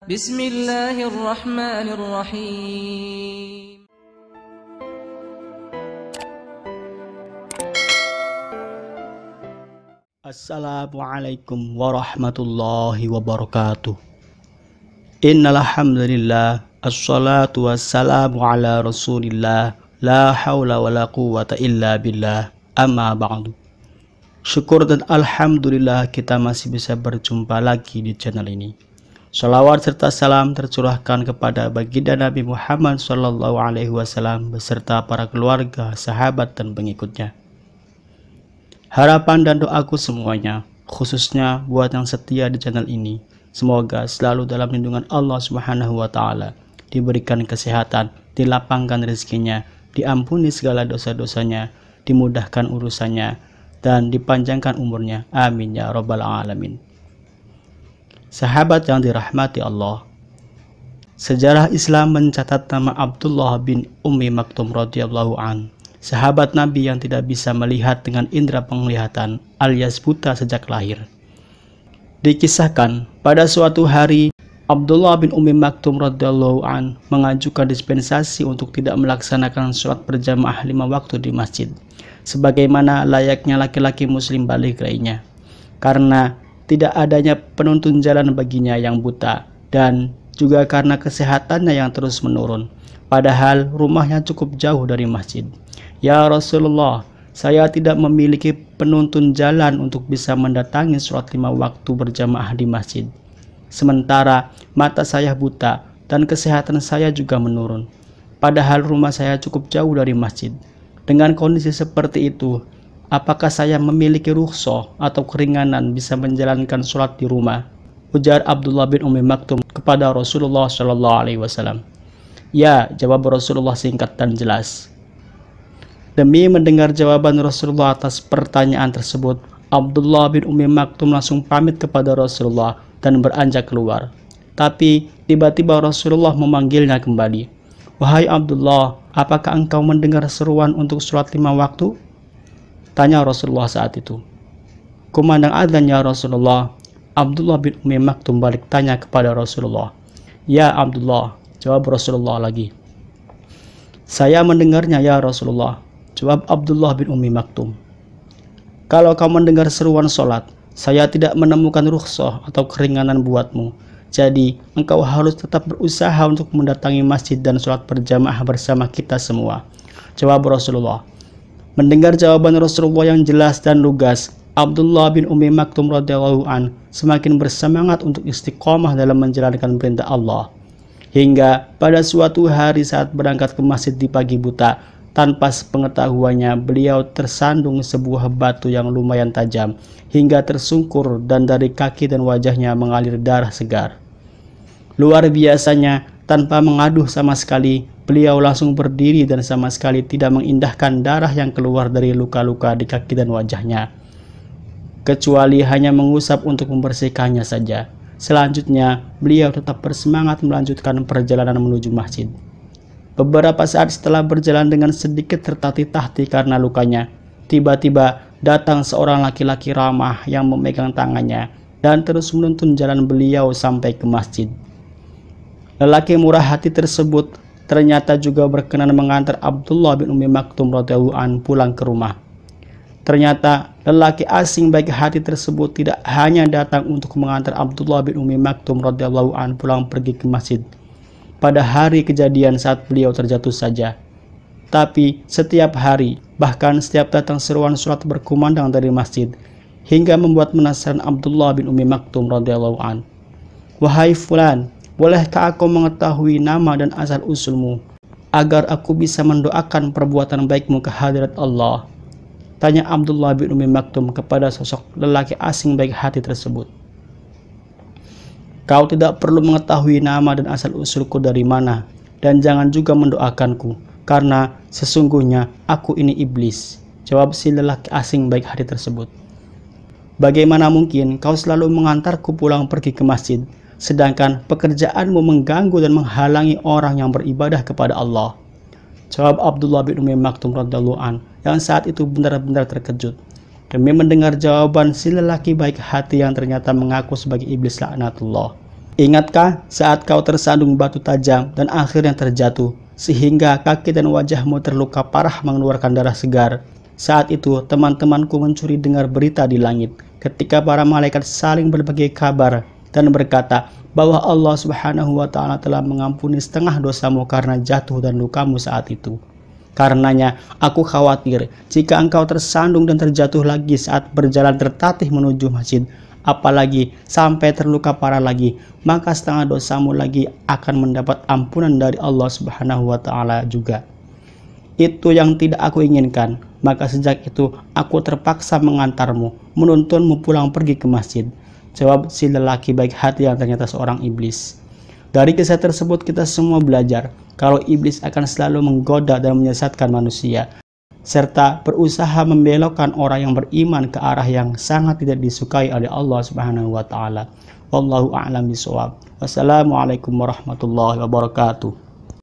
Bismillahirrahmanirrahim. Assalamualaikum warahmatullahi wabarakatuh. Innal hamdalillah, assalatu wassalamu ala rasulillah, la haula wala quwwata illa billah, amma ba'du. Syukur dan alhamdulillah kita masih bisa berjumpa lagi di channel ini. Shalawat serta salam tercurahkan kepada baginda Nabi Muhammad SAW beserta para keluarga, sahabat dan pengikutnya. Harapan dan doaku semuanya, khususnya buat yang setia di channel ini, semoga selalu dalam lindungan Allah Subhanahu wa Ta'ala, diberikan kesehatan, dilapangkan rezekinya, diampuni segala dosa-dosanya, dimudahkan urusannya, dan dipanjangkan umurnya. Amin ya rabbal alamin. Sahabat yang dirahmati Allah, sejarah Islam mencatat nama Abdullah bin Ummi Maktum radhiyallahu an, sahabat Nabi yang tidak bisa melihat dengan indera penglihatan alias buta sejak lahir. Dikisahkan pada suatu hari Abdullah bin Ummi Maktum radhiyallahu an mengajukan dispensasi untuk tidak melaksanakan sholat berjamaah 5 waktu di masjid, sebagaimana layaknya laki-laki muslim balik lainnya, karena tidak adanya penuntun jalan baginya yang buta, dan juga karena kesehatannya yang terus menurun, padahal rumahnya cukup jauh dari masjid. Ya Rasulullah, saya tidak memiliki penuntun jalan untuk bisa mendatangi sholat 5 waktu berjamaah di masjid. Sementara mata saya buta dan kesehatan saya juga menurun, padahal rumah saya cukup jauh dari masjid. Dengan kondisi seperti itu, apakah saya memiliki rukhsah atau keringanan bisa menjalankan sholat di rumah? Ujar Abdullah bin Ummi Maktum kepada Rasulullah SAW. Ya, jawab Rasulullah singkat dan jelas. Demi mendengar jawaban Rasulullah atas pertanyaan tersebut, Abdullah bin Ummi Maktum langsung pamit kepada Rasulullah dan beranjak keluar. Tapi tiba-tiba Rasulullah memanggilnya kembali. Wahai Abdullah, apakah engkau mendengar seruan untuk sholat 5 waktu? Tanya Rasulullah saat itu. Kumandang adzan ya Rasulullah. Abdullah bin Ummi Maktum balik tanya kepada Rasulullah. Ya Abdullah, jawab Rasulullah lagi. Saya mendengarnya ya Rasulullah, jawab Abdullah bin Ummi Maktum. Kalau kau mendengar seruan sholat, saya tidak menemukan rukhsah atau keringanan buatmu. Jadi, engkau harus tetap berusaha untuk mendatangi masjid dan sholat berjamaah bersama kita semua, jawab Rasulullah. Mendengar jawaban Rasulullah yang jelas dan lugas, Abdullah bin Ummi Maktum radhiyallahu an semakin bersemangat untuk istiqomah dalam menjalankan perintah Allah. Hingga pada suatu hari saat berangkat ke masjid di pagi buta, tanpa sepengetahuannya beliau tersandung sebuah batu yang lumayan tajam hingga tersungkur dan dari kaki dan wajahnya mengalir darah segar. Luar biasanya, tanpa mengaduh sama sekali, beliau langsung berdiri dan sama sekali tidak mengindahkan darah yang keluar dari luka-luka di kaki dan wajahnya, kecuali hanya mengusap untuk membersihkannya saja. Selanjutnya, beliau tetap bersemangat melanjutkan perjalanan menuju masjid. Beberapa saat setelah berjalan dengan sedikit tertatih-tatih karena lukanya, tiba-tiba datang seorang laki-laki ramah yang memegang tangannya dan terus menuntun jalan beliau sampai ke masjid. Lelaki murah hati tersebut ternyata juga berkenan mengantar Abdullah bin Ummi Maktum radhiyallahu an pulang ke rumah. Ternyata lelaki asing baik hati tersebut tidak hanya datang untuk mengantar Abdullah bin Ummi Maktum radhiyallahu an pulang pergi ke masjid pada hari kejadian saat beliau terjatuh saja, tapi setiap hari, bahkan setiap datang seruan sholat berkumandang dari masjid, hingga membuat penasaran Abdullah bin Ummi Maktum radhiyallahu an. Wahai fulan, bolehkah aku mengetahui nama dan asal usulmu, agar aku bisa mendoakan perbuatan baikmu ke hadirat Allah? Tanya Abdullah bin Ummi Maktum kepada sosok lelaki asing baik hati tersebut. Kau tidak perlu mengetahui nama dan asal usulku dari mana, dan jangan juga mendoakanku, karena sesungguhnya aku ini iblis, jawab si lelaki asing baik hati tersebut. Bagaimana mungkin kau selalu mengantarku pulang pergi ke masjid, sedangkan pekerjaanmu mengganggu dan menghalangi orang yang beribadah kepada Allah? Jawab Abdullah bin Ummi Maktum radhiyallahu an yang saat itu benar-benar terkejut. demi mendengar jawaban si lelaki baik hati yang ternyata mengaku sebagai iblis laknatullah. Ingatkah saat kau tersandung batu tajam dan akhirnya terjatuh, sehingga kaki dan wajahmu terluka parah mengeluarkan darah segar? Saat itu teman-temanku mencuri dengar berita di langit, ketika para malaikat saling berbagi kabar dan berkata bahwa Allah Subhanahu wa Ta'ala telah mengampuni setengah dosamu karena jatuh dan lukamu saat itu. Karenanya, aku khawatir jika engkau tersandung dan terjatuh lagi saat berjalan tertatih menuju masjid, apalagi sampai terluka parah lagi, maka setengah dosamu lagi akan mendapat ampunan dari Allah Subhanahu wa Ta'ala juga. Itu yang tidak aku inginkan, maka sejak itu aku terpaksa mengantarmu, menuntunmu pulang pergi ke masjid. Jawab si lelaki baik hati yang ternyata seorang iblis. Dari kisah tersebut kita semua belajar kalau iblis akan selalu menggoda dan menyesatkan manusia, serta berusaha membelokkan orang yang beriman ke arah yang sangat tidak disukai oleh Allah Subhanahu wa Ta'ala. Wallahu a'lam bishawab. Wassalamualaikum warahmatullahi wabarakatuh.